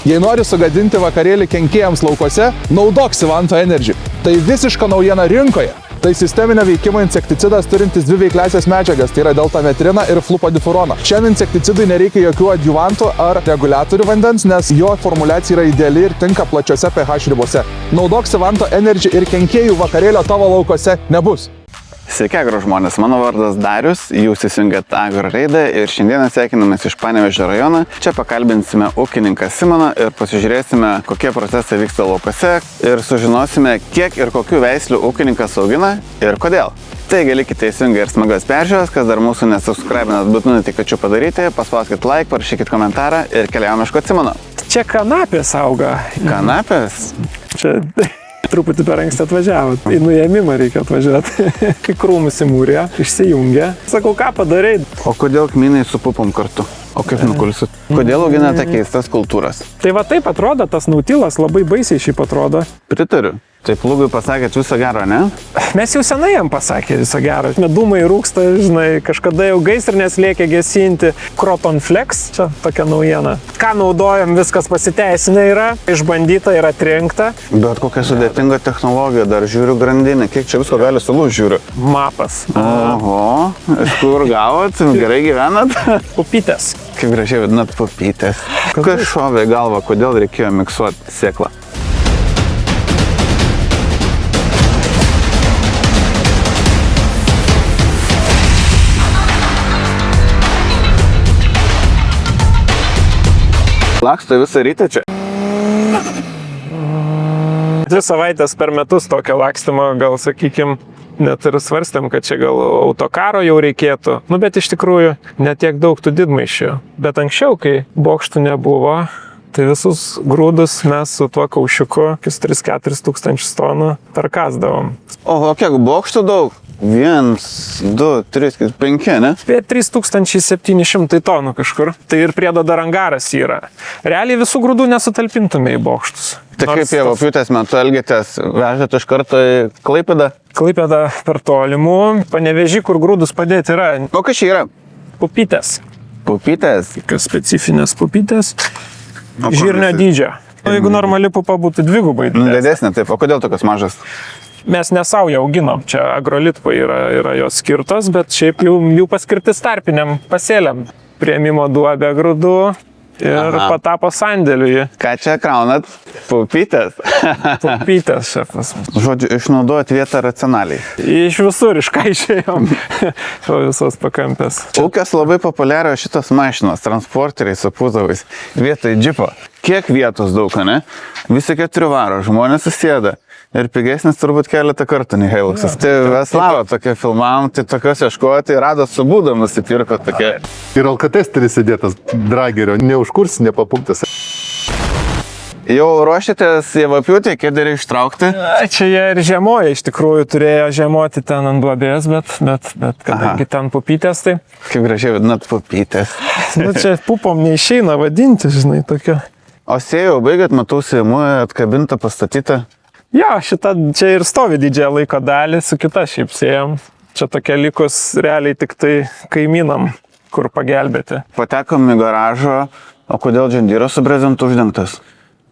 Jei nori sugadinti vakarėlį kenkėjams laukose, naudok Sivanto Energy. Tai visiška naujiena rinkoje. Tai sisteminio veikimo insekticidas turintis dvi veikliąsias medžiagas, tai yra deltametriną ir flupodifuroną. Šiam insekticidui nereikia jokių adjuvantų ar reguliatorių vandens, nes jo formulacija yra ideali ir tinka plačiose pH ribose. Naudok Sivanto Energy ir kenkėjų vakarėlio tavo laukose nebus. Sveiki, agro žmonės, mano vardas Darius, jūs įsijungėt Agro Raidą ir šiandieną sveikinamės iš Panevėžio rajono. Čia pakalbinsime ūkininką Simoną ir pasižiūrėsime, kokie procesai vyksta laukose ir sužinosime, kiek ir kokių veislių ūkininkas augina ir kodėl. Taigi likite įsijungę ir smagios peržiūros, kas dar mūsų nesubscribinat, būtinai tik kviečiu padaryti, paspauskit like, parašykit komentarą ir keliaujame ieškoti Simono. Čia kanapės auga. Kanapės? Čia truputį per anksti atvažiavot. Į nuėmimą reikia atvažiuoti. Kai krūmus įmūrė, išsijungė. Sakau, ką padarai? O kodėl kmynai su pupom kartu? O kaip nukulsit? Kodėl auginate keistas kultūras? Tai va taip atrodo, tas nautilas labai baisiai šiaip atrodo. Pritariu. Taip Lugui pasakėt viso gero, ne? Mes jau senai jam pasakė viso gero. Dūmai rūksta, žinai, kažkada jau gaisrinės lėkė gesinti. Croton Flex, čia tokia naujiena. Ką naudojam, viskas pasiteisinę yra, išbandyta ir atrinkta. Bet kokia sudėtinga technologija, dar žiūriu grandinę. Kiek čia visko gali sulūžti, žiūriu? Mapas. Oho, iš kur gavot? Gerai gyvenat? Pupytės. Kaip gražiai vadinat pupytės. Kas šovė į galvą, kodėl reikėjo miksuoti sėklą? Laksto visą rytą čia. 2 savaitės per metus tokio lakstymo, gal sakykim, net ir svarstėm, kad čia gal autokaro jau reikėtų. Nu, bet iš tikrųjų netiek daug tų didmaišių. Bet anksčiau, kai bokštų nebuvo, tai visus grūdus mes su tuo kaušiuku 3-4 tūkstančius tonų tarkasdavom. O kiek bokštų daug? 1, 2, 3, 5, ne? Apie 3700 tonų kažkur. Tai ir priedo dar angaras yra. Realiai visų grūdų nesutalpintume į bokštus. Tai kaip javapjūtės metu elgėtės? Vežėt iš karto į Klaipėdą? Klaipėda per tolimų. Panevėžį, kur grūdus padėti yra. O kas čia yra? Pupytės. Pupytės? Kas specifinės pupytės. Žirnio dydžio. O jeigu normali pupa būtų dvigubai didesnė, taip. O kodėl tokios mažas? Mes nesaują auginom, čia agrolitpai yra jos skirtos, bet šiaip jų paskirtis tarpiniam pasėliam. Priėmimo duobė grūdų ir patapo sandėliui. Ką čia kraunat? Pupytės. Pupytės, šefas. Žodžiu, išnaudojat vietą racionaliai. Iš visur iškaišėjom visos pakampės. Ūkės labai populiarios šitos mašinos, transporteriai su kuzovais, vietoj džipo. Kiek vietos daug, ne? Visi 4 varo, žmonės susėda. Ir pigesnis turbūt keletą kartų nei Hiluxas. Tai Veslavo tokia filmavom, tai tokios ieškoti, radot su būdom nusipirko tokia. Ir alkatesteris įdėtas dragerio, neužkurs, nepapuktas. Jau ruošiatės javapjūtį, kėdėrį ištraukti? Čia jie ir žiemoja, iš tikrųjų turėjo žiemoti ten ant duobės, bet kadangi ten pupytės, tai... Kaip gražiai vadinat pupytės. Nu, čia pupom neišeina vadinti, žinai, tokio. O sėjau, baigėt, matau, sėjimuoja atkabinta, pastatyta. Jo, šita čia ir stovi didžiąją laiko dalį, su kita šiaip sėjom. Čia tokia likus realiai tik tai kaimynam, kur pagelbėti. Patekom į garažą, o kodėl džendyras su brezentu uždengtas?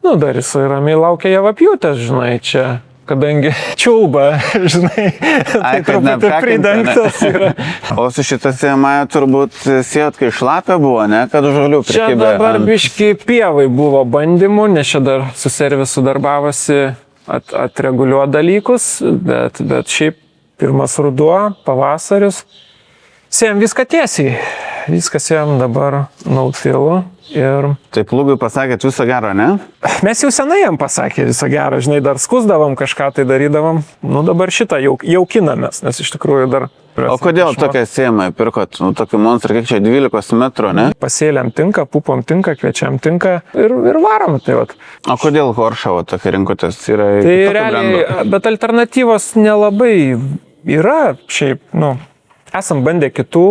Nu, dar jisai ramiai laukia javapjūtės, žinai, čia, kadangi čiulba, žinai, tai truputį pridengtas yra. O su šitą sėjamąją turbūt sėjot, kai šlapia buvo, ne, kad žolių prikibė? Čia dabar biški pievai buvo bandymų, nes čia dar su servisu darbavosi atreguliuoti dalykus, bet šiaip pirmas ruduo, pavasaris. Sėjom viską tiesiai. Viską sėjom dabar nautilu ir... Taip Lugui pasakėt viso gero, ne? Mes jau senai jam pasakė viso gero, žinai, dar skusdavom, kažką tai darydavom. Nu dabar šitą jaukinamės, nes iš tikrųjų dar... O kodėl tokią sėjamą pirkot? Nu, tokį monstrą, kiek čia 12 metrų, ne? Pasėliam tinka, pupom tinka, kviečiam tinka ir varom. Tai vat. O kodėl Horšavo tokia rinkotės? Yra tai realiai, bet alternatyvos nelabai yra šiaip, nu... Esam bandę kitų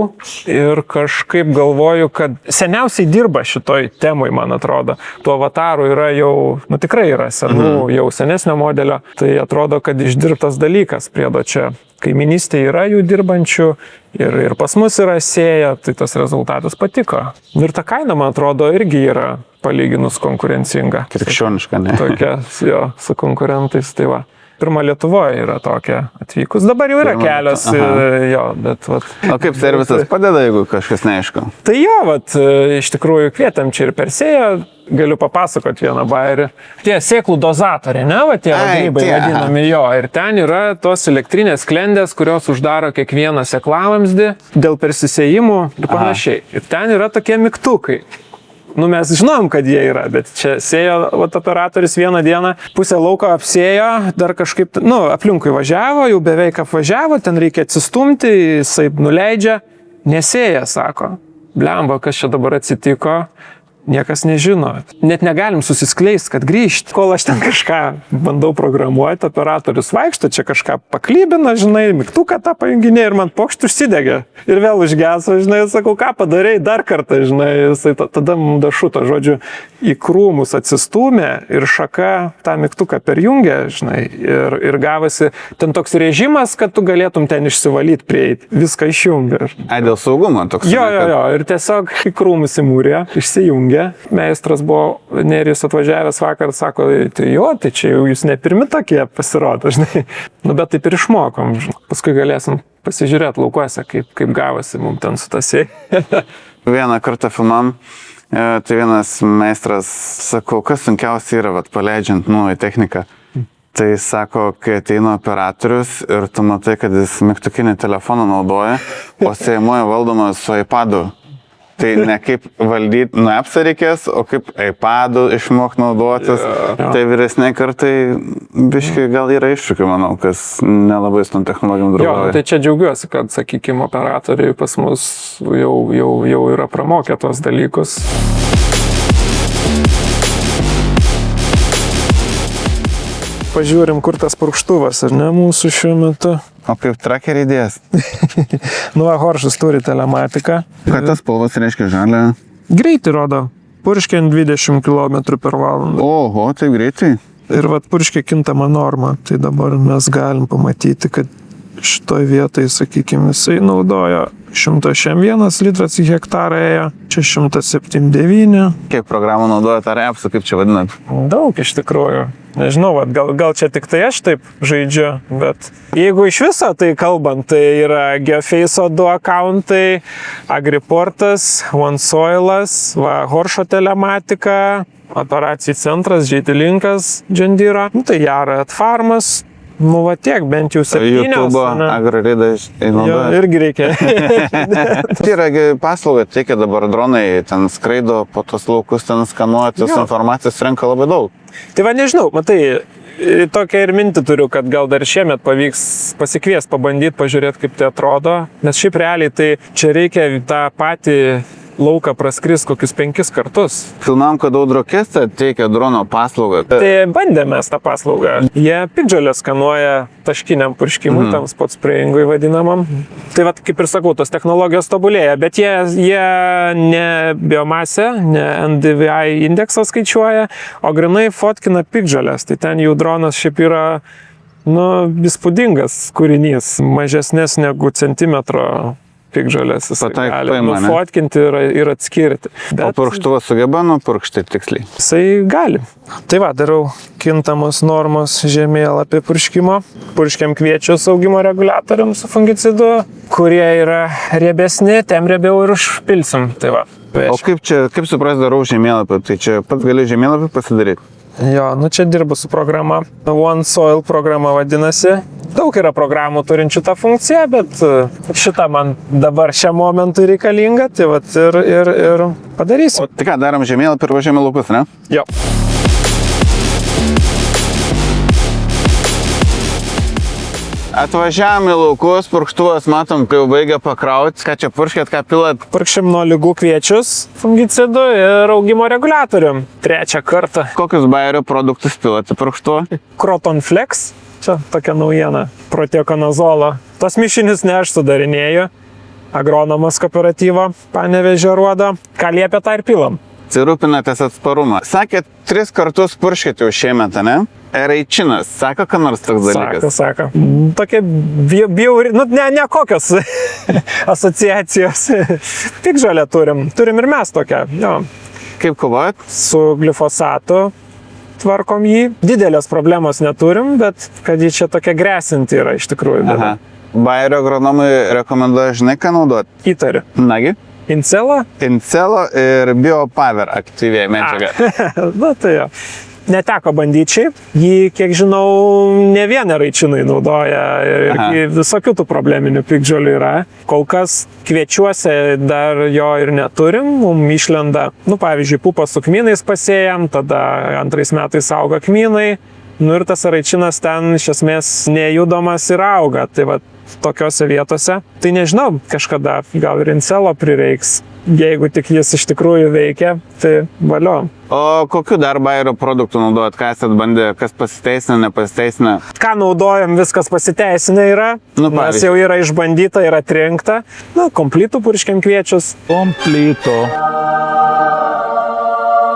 ir kažkaip galvoju, kad seniausiai dirba šitoj temoj, man atrodo. Tuo avataru yra jau, nu tikrai yra senų, jau senesnio modelio. Tai atrodo, kad išdirbtas dalykas priedo čia. Kaiminystė yra jų dirbančių ir pas mus yra sėję, tai tas rezultatas patiko. Ir ta kaina, man atrodo, irgi yra palyginus konkurencinga. Krikščioniška, ne? Tokia, jo, su konkurentais, tai va. Pirma Lietuvoje yra tokia atvykus. Dabar jau yra kelios, jo, bet vat. O kaip servisas padeda, jeigu kažkas neaišku? Tai jo, vat, iš tikrųjų kvietėm čia ir Persėją, galiu papasakoti vieną bairį. Tie sėklų dozatoriai, ne, va, tie grybai vadinami jo. Ir ten yra tos elektrinės sklendės, kurios uždaro kiekvieną sėklavamzdį dėl persisėjimų ir panašiai. Ir ten yra tokie mygtukai. Nu, mes žinom, kad jie yra, bet čia sėjo operatorius vieną dieną, pusę lauko apsėjo, dar kažkaip, aplinkui važiavo, jau beveik apvažiavo, ten reikia atsistumti, jisai nuleidžia, nesėja, sako. Blemba, kas čia dabar atsitiko, niekas nežino. Net negalim susiskleisti, kad grįžti. Kol aš ten kažką bandau programuoti, operatorius vaikšto, čia kažką paklybina, žinai, mygtuką tą pajunginė ir man pokšt užsidegė. Ir vėl užgeso, žinai, sakau, ką padarei dar kartą, žinai, jisai tada dašuto, žodžiu, į krūmus atsistūmė ir šaka tą mygtuką perjungė, žinai, ir gavosi ten toks režimas, kad tu galėtum ten išsivalyti, prieiti, viską išjungė. Dėl saugumo toks. Jo, ir tiesiog į krūmus įmūrė, išsijungė. Meistras buvo, Nerijus atvažiavęs vakar, sako, tai čia jau jūs ne pirmi tokie pasirodo, žinai. Bet taip ir išmokom, žinai. Paskui galėsim pasižiūrėti laukuose, kaip gavosi mums ten su tasė. Vieną kartą filmam, tai vienas meistras, sako, kas sunkiausia yra, paleidžiant naują techniką. Tai sako, kai ateina operatorius ir tu matai, kad jis mygtukinį telefoną naudoja, o sėjamoje valdomas su iPadu. Tai ne kaip valdyti Appsą reikės, o kaip iPad'u išmokti naudotis. Tai vyresniai kartai biškai gal yra iššūkių, manau, kas nelabai su tom technologijom draugauja. Tai čia džiaugiuosi, kad, sakykime, operatoriai pas mus jau yra pramokę tos dalykus. Pažiūrim, kur tas purkštuvas, ar ne, mūsų šiuo metu. O kaip trakerį idėjas? Horšas turi telematiką. Ką tas spalvas reiškia žalia? Greitį rodo. Purškė 20 km per valandą. Oho, taip greitai. Ir purškė kintama norma. Tai dabar mes galim pamatyti, kad šitoj vietoj, sakykime, jisai naudoja 101 litras į hektarą ėjo, čia 179. Kiek programų naudojat ar appsų, kaip čia vadinat? Daug iš tikrųjų. Nežinau, gal čia tik tai aš taip žaidžiu, bet jeigu iš viso tai kalbant, tai yra Geoface'o 2 accountai, Agriportas, OneSoilas, Horšo telematika, operacijų centras, JT-Linkas, Džandyro, tai Jara Farmas. Tiek, bent jau 7. YouTube'o AgroRaidą naudoja. Jo, irgi reikia. Tai yra paslauga, teikia dabar dronai, ten skraido po tos laukus, ten skanuoja, tos informacijos renka labai daug. Tai nežinau, matai, tokią ir mintį turiu, kad gal dar šiemet pavyks pasikviesti, pabandyti, pažiūrėti, kaip tai atrodo, nes šiaip realiai tai čia reikia tą patį lauką praskris kokius 5 kartus. Filmam, kad Audrokesta teikia drono paslaugą. Tai bandėme tą paslaugą. Jie piktžolę skanuoja taškiniam purškimui, tam spot sprayingui vadinamam. Tai kaip ir sakau, tos technologijos tobulėja, bet jie ne biomasę, ne NDVI indeksą skaičiuoja, o grinai fotkina piktžolės. Tai ten jų dronas šiaip yra, įspūdingas kūrinys, mažesnės negu centimetro piktžolės, jis gali nufotkinti ir atskirti. O purkštuvas sugeba nupurkšti tiksliai? Jisai gali. Tai darau kintamos normos žemėlapį purškimo. Purškiam kviečius augimo reguliatoriams su fungicidu, kurie yra riebesni, tem riebiau ir užpilsim. O kaip supras darau žemėlapį? Tai čia pats gali žemėlapį pasidaryti? Jo, čia dirbu su programa. OneSoil programa vadinasi. Daug yra programų turinčių tą funkciją, bet šitą man dabar šiam momentui reikalinga, tai ir padarysim. Tai ką, darom žemėlapį ir važiuojame laukus, ne? Jo. Atvažiavam į laukus, purkštuvas, matom, kai jau baigia pakrauti. Ką čia purškėt, ką pilat? Purkšim nuo ligų kviečius, fungicidu ir augimo reguliatorium. 3 kartą. Kokius bairių produktus pilat į purkštuvą? Croton Flex, čia tokia naujiena, proteokonazolo. Tos mišinius ne aš sudarinėju. Agronomas kooperatyvo Panevėžio Ruodo. Ką liepia, tą ir pilam. Rūpinatės atsparumą. Sakėt, 3 kartus purškėt jau šiemet, ne? Eraičinas, sako, ką nors toks dalykas? Sako. Tokia bjauri, ne kokios asociacijos. Piktžolę turim ir mes tokią, jo. Kaip kovojat? Su glifosatu tvarkom jį. Didelės problemos neturim, bet kad jį čia tokia grėsinti yra iš tikrųjų. Aha. Bayerio agronomai rekomenduoja, žinai, ką naudot? Įtariu. Nagi? Incelo? Incelo ir BioPower aktyviai medžiaga. Na tai jo. Neteko bandyčiai. Jį, kiek žinau, ne vieną raičinai naudoja ir visokių tų probleminių piktžolių yra. Kol kas kviečiuose dar jo ir neturim. Mums išlenda, pavyzdžiui, pupas su kmynais pasėjam, tada 2 metais auga kmynai. Ir tas raičinas ten iš esmės nejudomas ir auga. Tai va, tokiose vietose. Tai nežinau, kažkada gal ir incelo prireiks. Jeigu tik jis iš tikrųjų veikia, tai valio. O kokiu dar Bayerio produktų naudojat? Ką esat bandę, kas pasiteisina, nepasiteisina? Ką naudojam, viskas pasiteisina yra. Nes jau yra išbandyta, yra atrinkta. Komplytų purškiam kviečius. Komplytų.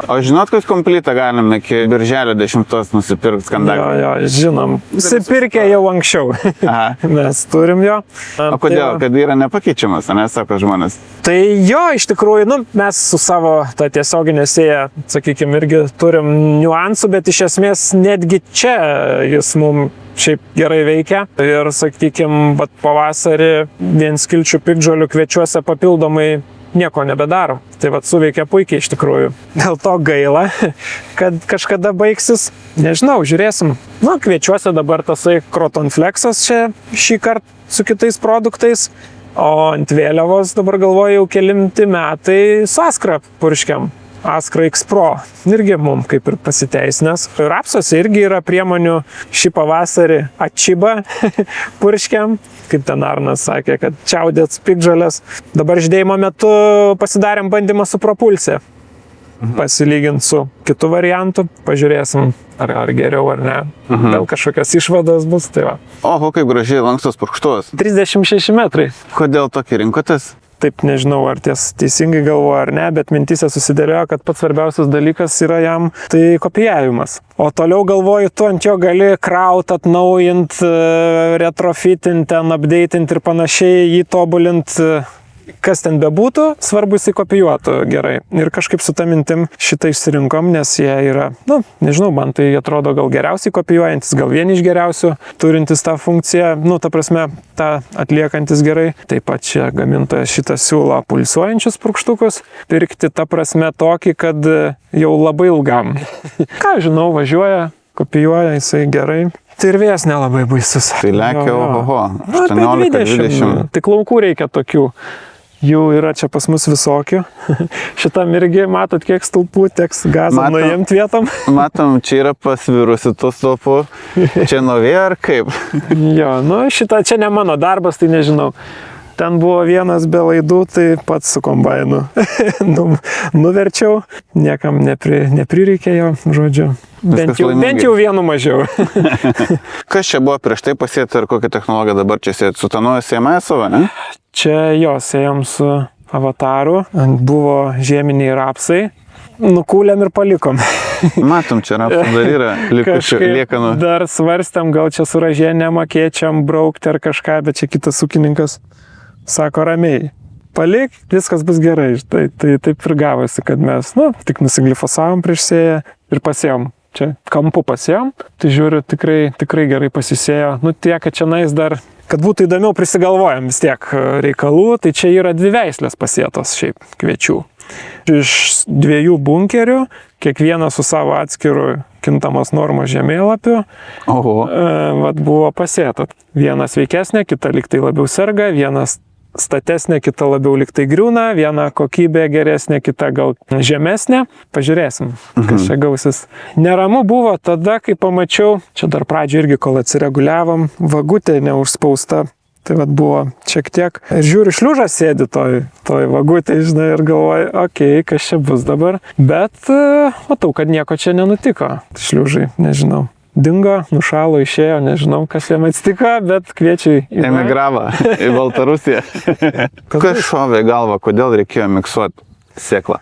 O žinot, kad komplytą galim iki birželio 10 nusipirkti skandalą? Jo, žinom. Nusipirkę jau anksčiau. Mes turim jo. O kodėl? Kad yra nepakeičiamas, nesako žmonės? Tai jo, iš tikrųjų, mes su savo tą tiesioginę sėją, sakykime, irgi turim niuansų, bet iš esmės netgi čia jis mums šiaip gerai veikia. Ir, sakykime, pavasarį vien skilčių piktžolių kviečiuose papildomai nieko nebedaro. Tai suveikia puikiai iš tikrųjų. Dėl to gaila, kad kažkada baigsis. Nežinau, žiūrėsim. Kviečiuose dabar tasai Crotonflexas čia šį kartą su kitais produktais. O ant vėliavos dabar galvoju jau kelinti metai su Askra purškiam. Askra X Pro. Irgi mums kaip ir pasiteisinęs. Rapsuose irgi yra priemonių šį pavasarį atčiba purškiam. Kaip ten Arnas sakė, kad čiaudėt piktžolės. Dabar žydėjimo metu pasidarėm bandymą su propulsija. Pasilyginti su kitu variantu. Pažiūrėsim, ar geriau ar ne. Gal kažkokios išvados bus. Tai va. Oho, kaip gražiai lankstos purkštuvas. 36 metrai. Kodėl tokį rinkotės? Taip nežinau, ar teisingai galvoju ar ne, bet mintise susidėliojo, kad pats svarbiausias dalykas yra jam tai kopijavimas. O toliau galvoju, tu ant jo gali kraut, atnaujint, retrofitint, ten updatint ir panašiai, jį tobulint. Kas ten bebūtų, svarbu jisai kopijuotų gerai. Ir kažkaip su ta mintim šitą išsirinkom, nes jie yra, nežinau, man tai atrodo gal geriausiai kopijuojantis, gal vieni iš geriausių, turintis tą funkciją, ta prasme, tą atliekantis gerai. Taip pat čia gamintojas šitą siūlo pulsuojančius purkštukus, pirkti ta prasme tokį, kad jau labai ilgam. Ką žinau, važiuoja, kopijuoja jisai gerai. Tai ir vėjas nelabai baisus. Tai lekia, oho, 18-20. Tik laukų reikia tokių. Jų yra čia pas mus visokių. Šitam irgi, matot, kiek stulpų, teks gazą nuimt vietom. Matom, čia yra pasvirusi tų stulpų. Čia novėjo ar kaip? Jo, šitą čia ne mano darbas, tai nežinau. Ten buvo vienas be laidų, tai pats su kombainu nuverčiau. Niekam neprireikė jo, žodžiu. Bent jau vienu mažiau. Kas čia buvo prieš tai pasėti ir kokią technologiją dabar čia sėti? Su tanuoju sėjamąją savo, ne? Čia jo, sėjom su Avataru. Buvo žieminiai rapsai. Nukūlėm ir palikom. Matom, čia rapsų dar yra likusių liekanų. Dar svarstėm, gal čia su ražienėm akėčiam braukti ar kažką, bet čia kitas ūkininkas sako ramiai. Palik, viskas bus gerai. Tai taip ir gavosi, kad mes, tik nusiglifosavom prieš sėją ir pasėjom. Čia kampu pasėjom, tai žiūriu, tikrai gerai pasisėjo. Tiek, kad čia nais dar, kad būtų įdomiau prisigalvojam vis tiek reikalų, tai čia yra 2 veislės pasėtos šiaip kviečių. Iš 2 bunkerių, kiekvienas su savo atskiru kintamos normos žemėlapiu, buvo pasėta. Viena sveikesnė, kita liktai labiau serga, vienas statesnė, kita labiau liktai griūna, viena kokybė geresnė, kita gal žemesnė. Pažiūrėsim, kas čia gausis. Neramu buvo tada, kai pamačiau, čia dar pradžio irgi, kol atsireguliavom, vagutė neužspausta. Tai buvo šiek tiek. Ir žiūriu, šliužas sėdi toj vagutė, žinai, ir galvoju, okei, kas čia bus dabar. Bet matau, kad nieko čia nenutiko. Šliužai, nežinau. Dingo, nušalo, išėjo, nežinau, kas jam atsitiko, bet kviečiai emigravo į Baltarusiją. Kas šovė galvą, kodėl reikėjo miksuoti sėklą?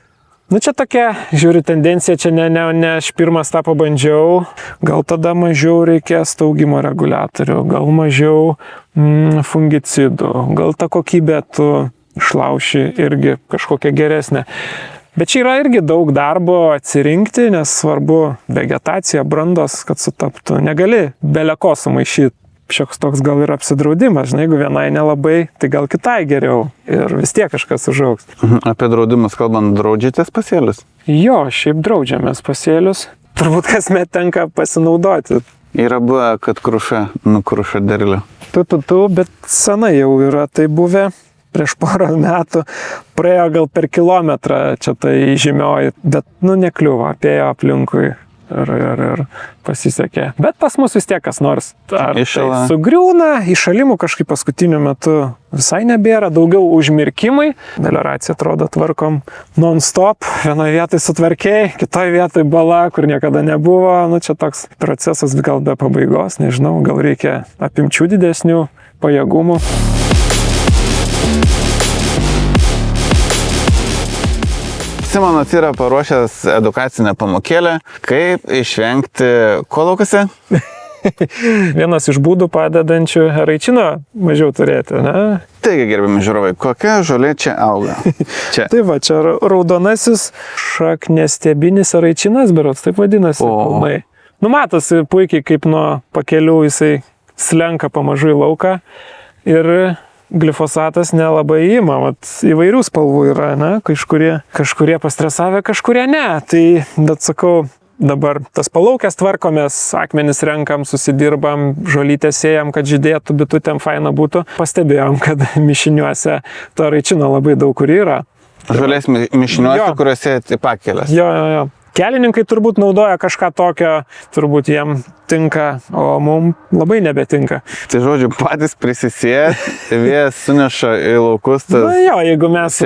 Čia tokia, žiūriu, tendencija, čia ne aš pirmas tą pabandžiau, gal tada mažiau reikės augimo reguliatorių, gal mažiau fungicidų, gal ta kokybė tu išlauši irgi kažkokia geresnė. Bet čia yra irgi daug darbo atsirinkti, nes svarbu vegetacija, brandos, kad sutaptų. Negali beleko sumaišyti. Šioks toks gal ir apsidraudimas, žinai, jeigu vienai nelabai, tai gal kitai geriau ir vis tiek kažkas užaugs. Apie draudimus kalbant, draudžiatės pasėlius? Jo, šiaip draudžiamės pasėlius. Turbūt kasmet tenka pasinaudoti. Yra buvę, kad kruša nukruša derlių. Bet senai jau yra tai buvę. Prieš porą metų praėjo gal per kilometrą čia tai žymioji, bet nekliuvo, apėjo aplinkui ir pasisekė. Bet pas mus vis tiek kas nors. Ar tai sugriūna, iššalimų kažkaip paskutiniu metu visai nebėra, daugiau užmirkimai. Melioracija atrodo tvarkom non-stop, vienoje vietoje sutvarkiai, kitoje vietoje bala, kur niekada nebuvo. Čia toks procesas gal be pabaigos, nežinau, gal reikia apimčių didesnių pajėgumų. Simonas yra paruošęs edukacinę pamokėlę, kaip išvengti ko laukose? Vienas iš būdų padedančių raičino mažiau turėti, ne? Taigi, gerbiami žiūrovai, kokia žolė čia auga? Čia. Tai va, čia raudonasis šakniastiebinis raičinas, berods, taip vadinasi. Pilnai. Matosi puikiai, kaip nuo pakelių jisai slenka pamažu į lauką ir glifosatas nelabai ima, įvairių spalvų yra, ne? Kažkurie pastresavę, kažkurie ne. Tai, bet sakau, dabar tas palaukės tvarkomės, akmenis renkam, susidirbam, žolytę sėjam, kad žydėtų, bitutėm faina būtų. Pastebėjom, kad mišiniuose to raičino labai daug kur yra. Žolės mišiniuose, kuriuose pakelės. Jo. Kelininkai turbūt naudoja kažką tokio, turbūt jiem tinka, o mums labai nebetinka. Tai žodžiu, patys prisisėt, vėjas suneša į laukus tas jeigu mes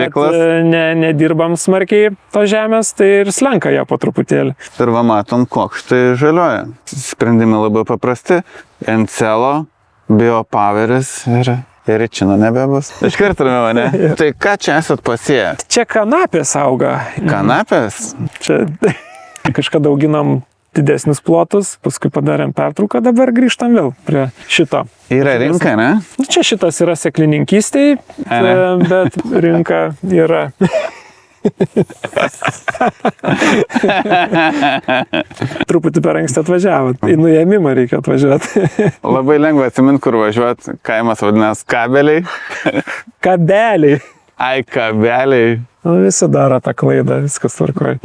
nedirbam smarkiai to žemės, tai ir slenka ją po truputėlį. Ir va matom, koks tai žalioja. Sprendimai labai paprasti. Encelo, biopoweris ir raičino nebebus. Iškart ramiau, ne? Tai ką čia esat pasėję? Čia kanapės auga. Kanapės? Čia kažkada auginam didesnius plotus, paskui padarėm pertrauką, dabar grįžtam vėl prie šito. Yra rinka, ne? Čia šitas yra sėklininkystėj, bet rinka yra. Truputį per anksti atvažiavot. Į nuėmimą reikia atvažiuoti. Labai lengva atsiminti, kur važiuoti. Kaimas vadinasi kabeliai. Kabeliai. Ai, kabeliai. Visi daro tą klaidą, viskas tvarkoja.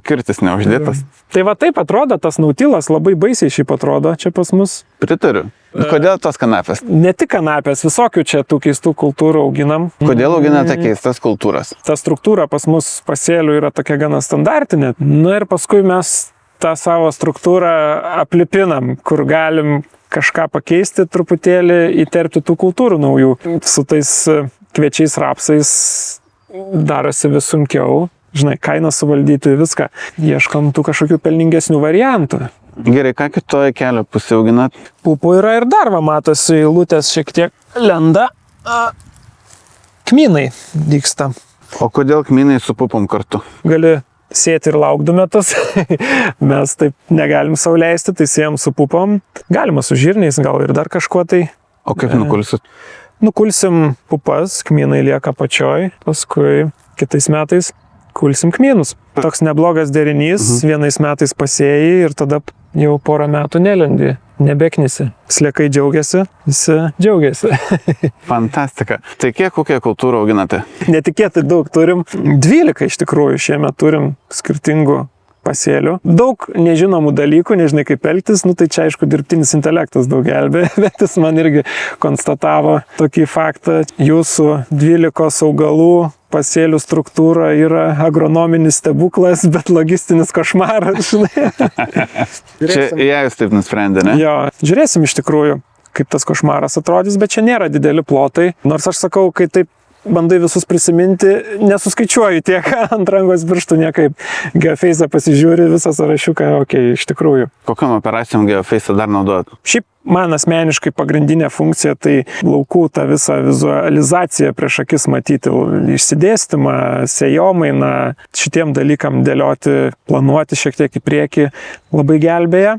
Kirtis neuždėtas. Tai va taip atrodo, tas nautilas labai baisiai šiaip atrodo čia pas mus. Pritariu. Kodėl tos kanapės? Ne tik kanapės, visokių čia tų keistų kultūrų auginam. Kodėl auginate keistas kultūras? Ta struktūra pas mus pasėlių yra tokia gana standartinė. Ir paskui mes tą savo struktūrą aplipinam, kur galim kažką pakeisti truputėlį, įterpti tų kultūrų naujų. Su tais kviečiais, rapsais darosi vis sunkiau. Žinai, kainą suvaldyti viską. Ieškom tų kažkokių pelningesnių variantų. Gerai, ką kitoje kelio pusė auginat? Pupų yra ir dar, matosi, eilutės šiek tiek lenda. Kmynai dygsta. O kodėl kmynai su pupom kartu? Gali sėti ir lauk 2 metus. Mes taip negalim sau leisti, tai sėjam su pupom. Galima su žirniais, gal ir dar kažkuo tai. O kaip nukulsit? Nukulsim pupas, kmynai lieka pačioj, paskui kitais metais kulsim kmynus. Toks neblogas derinys, vienais metais pasėjai ir tada jau porą metų nelendi, nebeknisi. Sliekai džiaugiasi, visi džiaugiasi. Fantastika. Tai kiek kokią kultūrą auginate? Netikėtai daug turim. 12 iš tikrųjų šiemet turim skirtingų pasėlių. Daug nežinomų dalykų, nežinai kaip elgtis, tai čia aišku dirbtinis intelektas daug gelbė, bet jis man irgi konstatavo tokį faktą. Jūsų 12 augalų pasėlių struktūra yra agronominis stebuklas, bet logistinis košmaras, žinai. Čia jūs taip nusprendė, ne? Jo, žiūrėsim iš tikrųjų, kaip tas košmaras atrodys, bet čia nėra dideli plotai. Nors aš sakau, kai taip bandai visus prisiminti, nesuskaičiuoju tiek ant rankos pirštų niekaip. Geofeisą pasižiūri visą sąrašiuką, iš tikrųjų. Kokiam operacijom Geofeisą dar naudojat? Šiaip man asmeniškai pagrindinė funkcija tai laukų tą visą vizualizaciją prieš akis matyti, išsidėstymą, sėjomainą, šitiem dalykam dėlioti, planuoti šiek tiek į priekį labai gelbėja.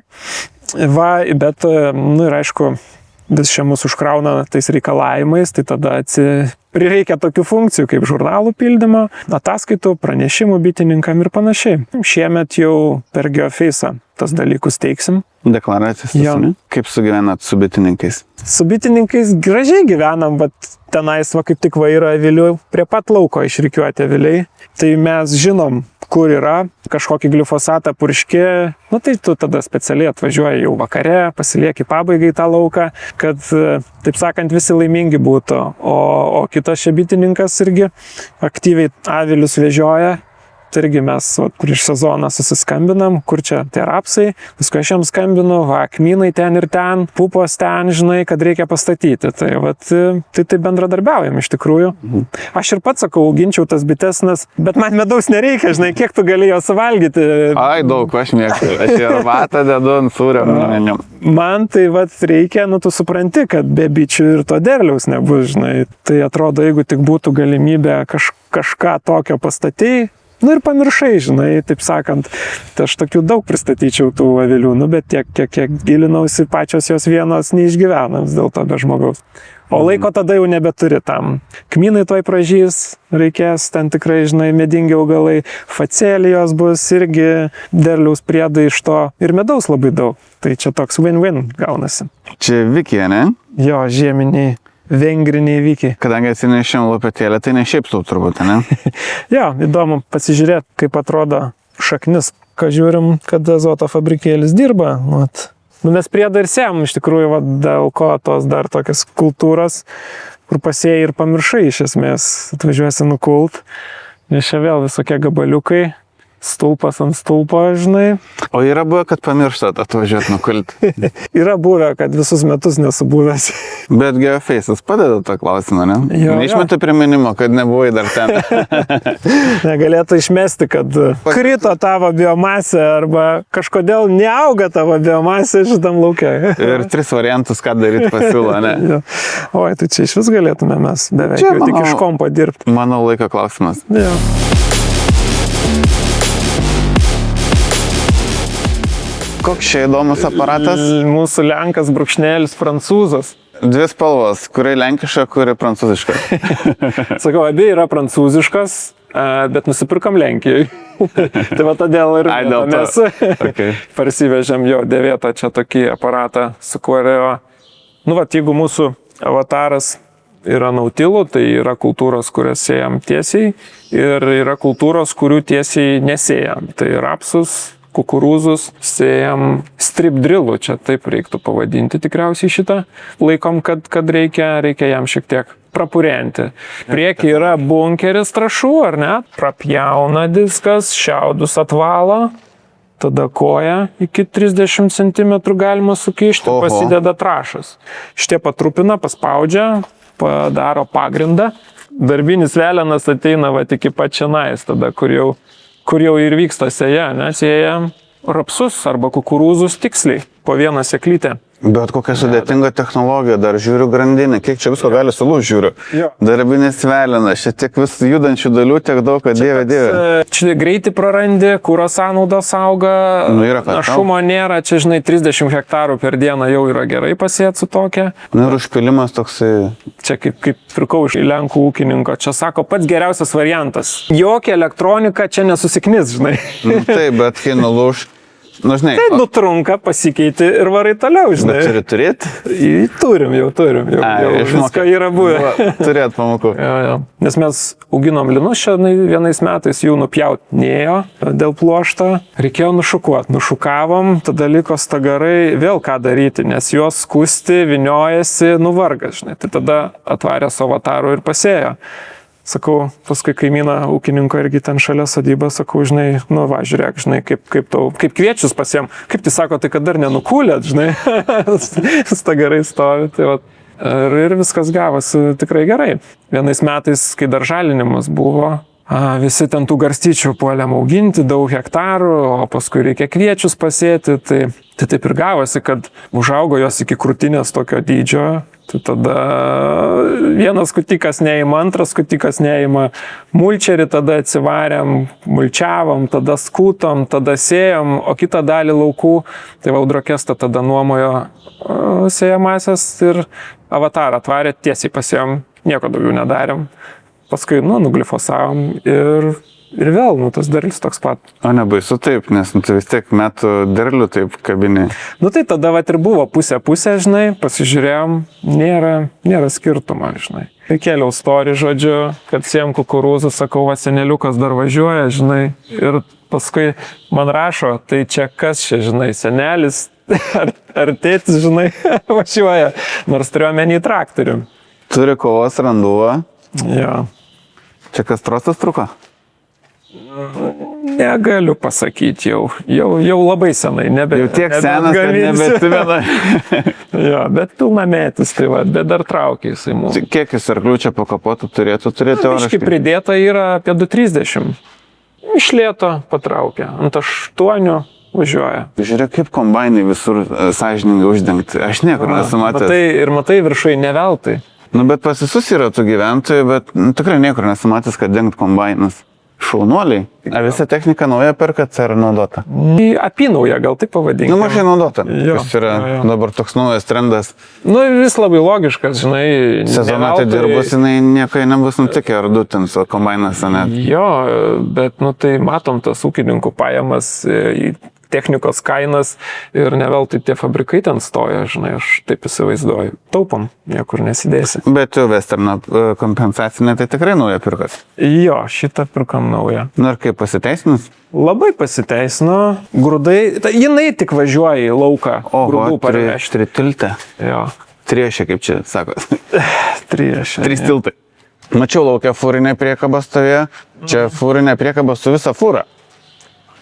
Bet, ir aišku, vis čia mus užkrauna tais reikalavimais, tai tada prireikia tokių funkcijų kaip žurnalų pildymo, ataskaitų, pranešimų bitininkam ir panašiai. Šiemet jau per Geoface'ą tas dalykus teiksim. Deklaracijas. Jo. Kaip sugyvenat su bitininkais? Su bitininkais gražiai gyvenam, bet tenais va kaip tik yra avilių prie pat lauko išrikiuoti aviliai. Tai mes žinom, kur yra, kažkokį glifosatą purški, nu tai tu tada specialiai atvažiuoji jau vakare, pasilieki pabaigai tą lauką, kad, taip sakant, visi laimingi būtų. O kitas čia bitininkas irgi aktyviai avilius vežioja. Tai irgi mes prieš sezoną susiskambinam, kur čia tie rapsai, paskui aš jam skambinu, kmynai ten ir ten, pupos ten, žinai, kad reikia pastatyti. Tai bendradarbiaujam iš tikrųjų. Aš ir pats sakau, auginčiau tas bites, bet man medaus nereikia, žinai, kiek tu gali jo suvalgyti. Ai, daug, aš mėgstu. Aš ir arbatą dedu ant sūrio. Man tai reikia, tu supranti, kad be bičių ir to derliaus nebus, žinai. Tai atrodo, jeigu tik būtų galimybė kažką tokio pastatyti, ir pamiršai, žinai, taip sakant, tai aš tokių daug pristatyčiau tų avilių, bet kiek gilinausi, pačios jos vienos neišgyvena vis dėlto be žmogaus. O laiko tada jau nebeturi tam. Kmynai toj pražys, reikės ten tikrai, žinai, medingi augalai, facelijos bus irgi derliaus priedai iš to ir medaus labai daug. Tai čia toks win-win gaunasi. Čia Vikija, ne? Jo, žieminiai. Vengriniai vykiai. Kadangi atsinešėm lopetėlę, tai ne šiaip sau turbūt, ne? Jo, įdomu pasižiūrėti, kaip atrodo šaknis. Ką žiūrim, kad azoto fabrikėlis dirba. Mes priedą ir sėm, iš tikrųjų, dėl ko tos dar tokias kultūros, kur pasėjai ir pamiršai iš esmės. Atvažiuosi nukult, nes čia vėl visokie gabaliukai. Stulpas ant stulpo, žinai. O yra buvę, kad pamirštat atvažiuoti nukulti? Yra buvę, kad visus metus nesu buvęs. Bet Geoface'as padeda tą klausimą, ne? Jo, neišmeti priminimo, kad nebuvai dar ten. Negalėtų išmesti, kad krito tavo biomasė arba kažkodėl neauga tavo biomasė šitam lauke. Ir 3 variantus, ką daryti pasiūlo, ne? Oi, tai čia iš vis galėtume mes beveik čia, jau tik iš kompo dirbti. Mano laiko klausimas. Jo. Koks čia įdomus aparatas? Mūsų lenkas brūkšnelis prancūzas. 2 spalvos, kuri lenkiška, kuri prancūziška. Sakau, abi yra prancūziškas, bet nusipirkom Lenkijoje. Tai todėl ir mes parsivežėm jo dėvėtą čia tokį aparatą, su kuriuo, jeigu mūsų avataras yra nautilų, tai yra kultūros, kurias sėjam tiesiai ir yra kultūros, kurių tiesiai nesėjam. Tai rapsus, kukurūzus sėjam strip drillu, čia taip reiktų pavadinti tikriausiai šitą. Laikom, kad reikia jam šiek tiek prapurenti. Prieky yra bunkeris trąšų, ar ne? Prapjauna diskas, šiaudus atvalo, tada koja iki 30 cm galima sukišti, pasideda trąšas. Šitie patrupina, paspaudžia, padaro pagrindą. Darbinis velenas ateina iki pačianais, tada kur jau ir vyksta sėja, nes sėjam rapsus arba kukurūzus tiksliai, po vieną sėklytę. Bet kokia sudėtinga technologija, dar žiūriu grandinę, kiek čia visko gali sulūžti, žiūriu. Jo. Darbinis velenas, čia tiek vis judančių dalių, tiek daug, kad dieve. Čia greitį prarandi, kūro sąnaudos auga, našumo nėra, čia žinai 30 hektarų per dieną jau yra gerai pasėti su tokia. Ir užpilimas toksai. Čia kaip pirkau iš Lenkų ūkininko, čia sako pats geriausias variantas. Jokia elektronika čia nesusiknis, žinai. Taip, bet kai nulūž. Žinai, tai nutrunka, pasikeiti ir varai toliau, žinai. Bet turi turėti? Turim. Jau visko yra buvę. Turėt pamokų. Jo. Nes mes auginom linus čia vienais metais, jų nupjaut nėjo dėl pluošto. Reikėjo nušukuoti. Nušukavom, tada liko stagarai, vėl ką daryti, nes juos skusti, viniojasi, nuvargas, žinai. Tai tada atvarė savo avatarų ir pasėjo. Sakau, paskui kaimyną ūkininko irgi ten šalia sodybą, sakau, žinai, žiūrėk, žinai, kaip kviečius pasiem. Kaip tai sako, tai kad dar nenukūlėt, žinai, stagarai stovi. Tai ir viskas gavosi tikrai gerai. Vienais metais, kai dar žalinimas buvo, visi ten tų garstyčių puolėm auginti, daug hektarų, o paskui reikia kviečius pasėti. Tai taip ir gavosi, kad užaugo jos iki krūtinės tokio dydžio. Tai tada vienas skutikas neima, antras skutikas neima, mulčerį tada atsivarėm, mulčiavom, tada skutom, tada sėjom, o kitą dalį laukų, tai Audrokesta tada nuomojo sėjamasias ir Avatarą atvarė, tiesiai pasėjom, nieko daugiau nedarėm. Paskui, nuglifosavom ir vėl, tas derlius toks pat. O nebaisu taip, nes tu vis tiek metų derlių taip kabinį. Tai tada ir buvo pusė, žinai, pasižiūrėjom, nėra skirtumo, žinai. Kėliau story, žodžiu, kad sėjom kukurūzų, sakau, seneliukas dar važiuoja, žinai, ir paskui man rašo, tai čia kas čia, žinai, senelis ar tėtis, žinai, važiuoja, nors turėjo menį traktorių. Turi kovos randuvą. Jo. Čia kas trostas truko? Negaliu pasakyti jau labai senai, jau tiek senas, kad nebeatsimena. Jo, bet pilnametis, tai va, bet dar traukia jisai mūsų. Kiek jis arklių čia po kapotų turėtų turėti? Biškai pridėta yra apie 230. Iš lėto patraukia, ant 8 važiuoja. Žiūrėk, kaip kombainai visur sąžiningai uždengti. Aš niekur nesu matęs. Matai viršai neveltai. Bet pas visus yra tų gyventojų, bet tikrai niekur nesu matęs, kad dengt kombainas. Šaunuoliai. Ar visą techniką naują perkat ar naudota? Apynauja, gal taip pavadinkime. Mažai naudota. Kas yra dabar toks naujas trendas. Vis labai logiškas, žinai. Sezoną tai dirbus, jinai nieko nebus nutikę, ar dutins, o kombainas net. Jo, bet tai matom tas ūkininkų pajamas, technikos kainas ir neveltui tie fabrikai ten stoja, žinai, aš taip įsivaizduoju. Taupom, niekur nesidėsi. Bet jau Westerno kompensacinė tai tikrai nauja pirkas? Jo, šitą pirkam naują. Ir kaip pasiteisinas? Labai pasiteisino. Grūdai, jinai tik važiuoja į lauką. Grūdų parvežti. Turi tiltę. Jo. Triešė, kaip čia sako. Triešė. 3 tiltai. Mačiau laukia fūrinė priekaba stovėjo. Čia fūrinė priekaba su visa fūra.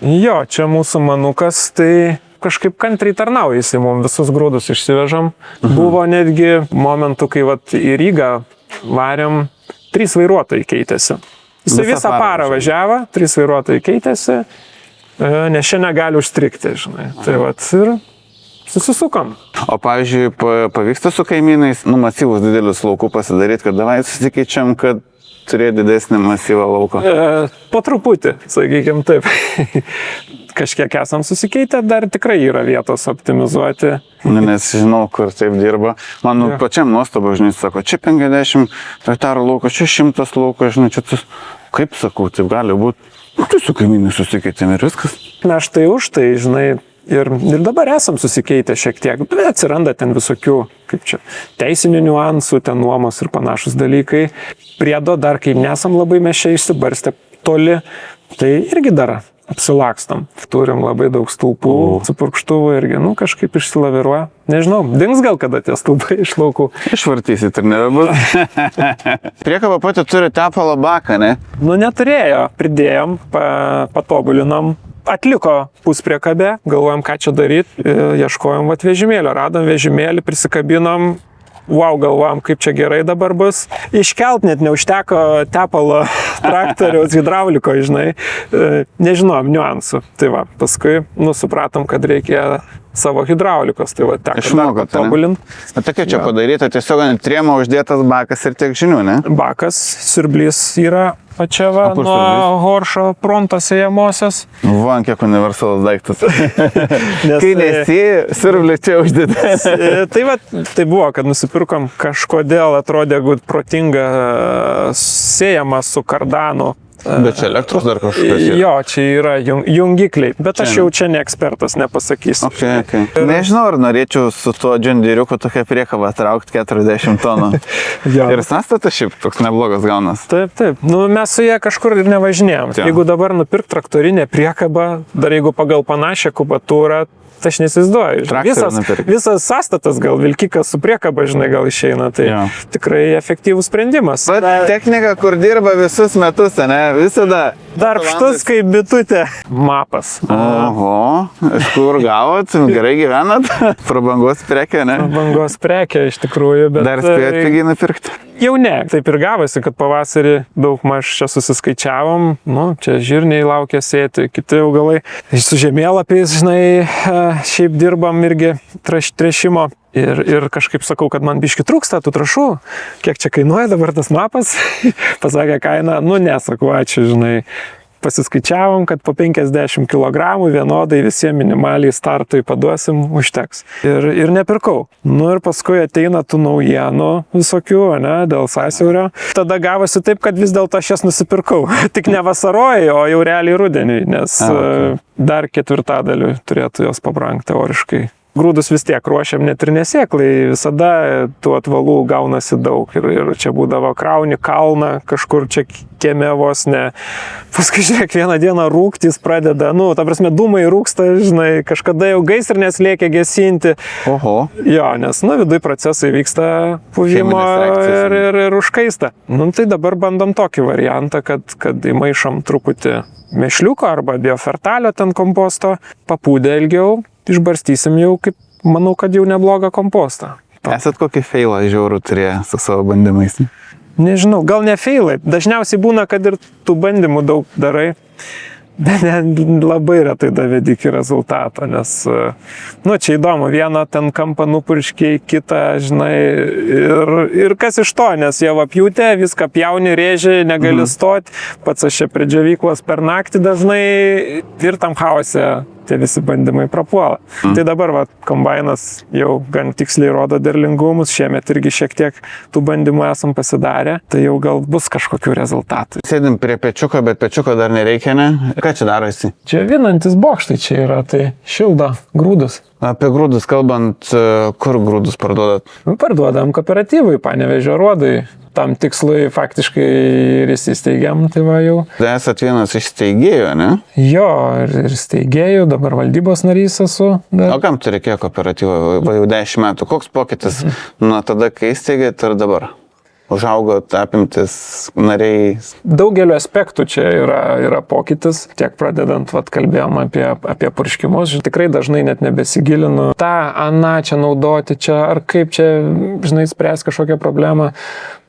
Jo, čia mūsų manukas, tai kažkaip kantriai tarnauja, jisai mums visus grūdus išsivežam. Buvo netgi momentų, kai į Rygą varėm, 3 vairuotojai keitėsi. Jisai visą parą važiavo, 3 vairuotojai keitėsi, nes čia negali užstrikti, žinai. Tai ir susisukom. O pavyzdžiui, pavyksta su kaimynais, masyvus didelius laukų pasidaryti, kad davai susikeičiam, kad turėjo didesnį masyvą lauko? Po truputį, sakykim taip. Kažkiek esam susikeitę, dar tikrai yra vietos optimizuoti. Nes žinau, kur taip dirba. Man pačiam nuostabu, žinai, sako, čia 50 hektarų lauko, čia 100 lauko, žinai, čia tas... Kaip sakau, taip gali būti. Tu su kaimynai susikeitėm ir viskas. Na, štai už tai, žinai, ir dabar esam susikeitę šiek tiek, bet atsiranda ten visokių, kaip čia, teisinių niuansų, ten nuomos ir panašus dalykai. Priedo dar, kai nesam labai mes čia išsibarstę toli, tai irgi dar apsilakstam. Turim labai daug stulpų, su purkštuvu irgi, kažkaip išsilaviruoja. Nežinau, dings gal kada tie stulpai iš laukų. Išvartysit ir nebebus. Priekaba pati turi tepalo baką, ne? Neturėjo, pridėjom, patobulinom. Atliko puspriekabę, galvojom, ką čia daryti, ieškojom vežimėlio, radom vežimėlį, prisikabinom, galvojom, kaip čia gerai dabar bus. Iškelt net neužteko tepalo traktoriaus hidrauliko, žinai, nežinom niuansų. Tai paskui supratom, kad reikia savo hidraulikos, tai teko patobulint. O tokia čia padaryta, tiesiog ant rėmo uždėtas bakas ir tiek žinių, ne? Bakas, siurblys yra pačia nuo Horšo pronto sėjamosios. Kiek universalus daiktas. Kai nesėjai, siurblį čia uždėtas. Tai buvo, kad nusipirkom, kažkodėl atrodė protinga sėjama su kardanu. Bet čia elektros dar kažkas yra? Jo, čia yra jungikliai, bet aš jau čia ne ekspertas, nepasakysiu. Okay. Nežinau, ar norėčiau su tuo džendiriuku tokia priekaba traukti 40 tonų. Ir sąstatas šiaip toks neblogas gaunas. Taip. Mes su jie kažkur ir nevažinėjom. Jeigu dabar nupirkt traktorinę priekabą, dar jeigu pagal panašią kubatūrą, tai aš nesizduoju. Visas sąstatas, gal vilkikas su priekaba, žinai, gal išeina. Tai tikrai efektyvus sprendimas. Bet technika, kur dirba visus metus, ne? Visada. Darbštus kaip bitutė. Mapas. Oho, iš kur gavot? Gerai gyvenat? Prabangos prekė, ne? Prabangos prekė, iš tikrųjų. Bet dar spėjot pigiai nupirkti? Jau ne. Taip ir gavosi, kad pavasarį daug maž čia susiskaičiavom. Nu, čia žirniai laukia sėti, kiti augalai. Su žemėlapiais, žinai, šiaip dirbam irgi tręšimo. Ir kažkaip sakau, kad man biški trūksta tų trąšų. Kiek čia kainuoja dabar tas mapas? Pasakė kainą, nu nesakau, ačiū, žinai. Pasiskaičiavom, kad po 50 kg vienodai visiems minimaliai startui paduosim, užteks. Ir nepirkau. Nu ir paskui ateina tų naujienų visokių, ne, dėl sąsiaurio. Tada gavosi taip, kad vis dėlto aš jas nusipirkau. Tik ne vasaroj, o jau realiai rudenį, nes dar 1/4 turėtų jos pabrangti teoriškai. Grūdus vis tiek ruošiam net ir nesėklai, visada tų atvalų gaunasi daug ir čia būdavo krauni kalną kažkur čia kieme vos ne. Paskui žiūrėk, vieną dieną rūgtis pradeda, nu, ta prasme, dūmai rūksta, žinai, kažkada jau gaisrinės lėkia gesinti. Oho. Jo, nes, nu, viduj procesai vyksta puvimo ir užkaista. Nu, tai dabar bandom tokį variantą, kad įmaišom truputį mėšliuko arba biofertalio ten komposto, papūdę ilgiau. Išbarstysim jau, kaip manau, kad jau neblogą kompostą. Esat kokį feilą žiaurų turėję su savo bandymais? Nežinau, gal ne feilai. Dažniausiai būna, kad ir tų bandymų daug darai. Bet labai retai davedi iki rezultato, nes, nu, čia įdomu, vieną ten kampą nupurškiai, kitą, žinai, ir kas iš to, nes jau apjūtė, viską pjauni, rėži, negali stoti, pats aš čia prie džiovyklos per naktį dažnai ir tam chaose tie visi bandymai prapuola. Tai dabar, va, kombainas jau gan tiksliai rodo derlingumus, šiemet irgi šiek tiek tų bandymų esam pasidarę, tai jau gal bus kažkokių rezultatų. Sėdim prie pečiuko, bet pečiuko dar nereikia, ne? Ką čia darosi? Čia vienantis bokštai čia yra, tai šildo grūdus. Apie grūdus kalbant, kur grūdus parduodat? Parduodam kooperatyvui, Panevėžio Aruodui. Tam tikslui faktiškai ir įsisteigėm, tai va jau. Esat vienas iš steigėjų, ne? Jo, ir steigėjų, dabar valdybos narys esu. Bet... O kam tu reikėjo kooperatyvo? Va jau 10 metų. Koks pokytis nuo tada, kai įsteigėt ir dabar? Užaugo apimtis nariai. Daugeliu aspektų čia yra pokytis. Tiek pradedant, vat, kalbėjom apie purškimus. Tikrai dažnai net nebesigilinu. Ta, ana čia naudoti, čia ar kaip čia, žinai, spręs kažkokią problemą.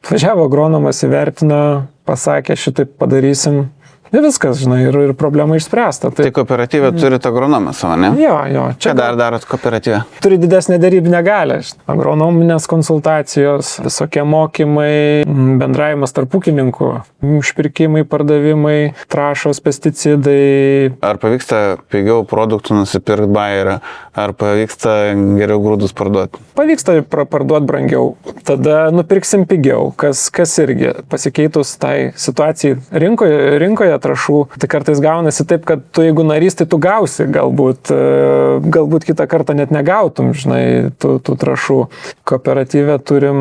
Važiavo agronomas, įvertino, pasakė, šitaip padarysim. Ir viskas, žinai, ir problema išspręsta. Tai kooperatyvė turite agronomą savo, ne? Jo. Čia dar darot kooperatyvę? Turi didesnę darybinę galę. Agronominės konsultacijos, visokie mokymai, bendravimas tarp ūkininkų, užpirkimai, pardavimai, trąšos, pesticidai. Ar pavyksta pigiau produktų nusipirkti bairą? Ar pavyksta geriau grūdus parduoti? Pavyksta parduoti brangiau. Tada nupirksim pigiau, kas irgi pasikeitus tai situacijai rinkoje trąšų. Tai kartais gaunasi taip, kad tu jeigu narys, tai tu gausi, galbūt kitą kartą net negautum, žinai, tų trąšų. Kooperatyve turim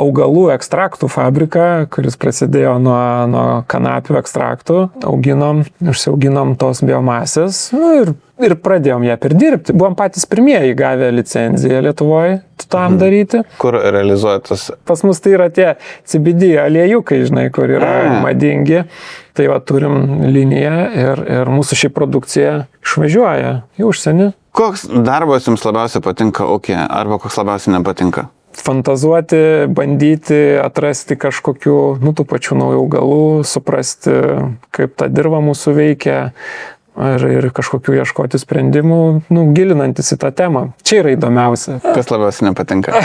augalų ekstraktų fabriką, kuris prasidėjo nuo kanapių ekstraktų. Užsiauginom tos biomasės, nu, ir pradėjom ją perdirbti. Buvom patys pirmieji gavę licenciją Lietuvoje tam daryti. Kur realizuotas? Pas mus tai yra tie CBD aliejukai, žinai, kur yra madingi. Tai va, turim liniją ir mūsų ši produkcija išvažiuoja į užsienį. Koks darbas jums labiausiai patinka ūkyje, arba koks labiausiai nepatinka? Fantazuoti, bandyti, atrasti kažkokių, tų pačių naujų augalų, suprasti, kaip ta dirva mūsų veikia. Ir kažkokių ieškoti sprendimų, gilinantis į tą temą. Čia yra įdomiausia. Kas labiausiai nepatinka?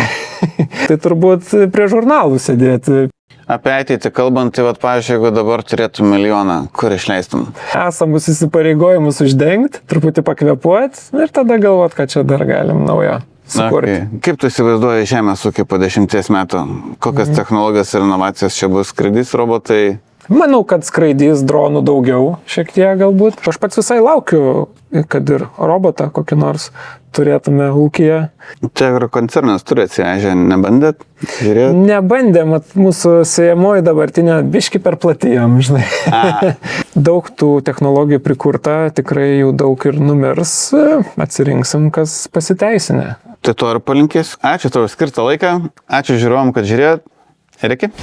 Tai turbūt prie žurnalų sėdėti. Apie ateitį kalbant, tai pavyzdžiui, jeigu dabar turėtum 1 milijoną, kur išleistum? Esamus įsipareigojimus uždengti, truputį pakvepuoti ir tada galvot, kad čia dar galim naujo sukurti. Okay. Kaip tu įsivaizduoji žemės ūkį po 10 metų? Kokias technologijas ir inovacijas čia bus? Skraidys robotai? Manau, kad skraidys dronų daugiau, šiek tiek galbūt. Aš pats visai laukiu, kad ir robotą kokį nors turėtume ūkyje. Čia agrokoncernas turi atsivežę, nebandėt? Žiūrėt? Nebandėm, mūsų sėjamoji dabartinė biški per platėjom, žinai. Daug tų technologijų prikurta, tikrai jų daug ir numirs, atsirinksim, kas pasiteisinę. Tai to ir palinkėsiu. Ačiū tau skirtą laiką, ačiū žiūrovom, kad žiūrėjot ir iki.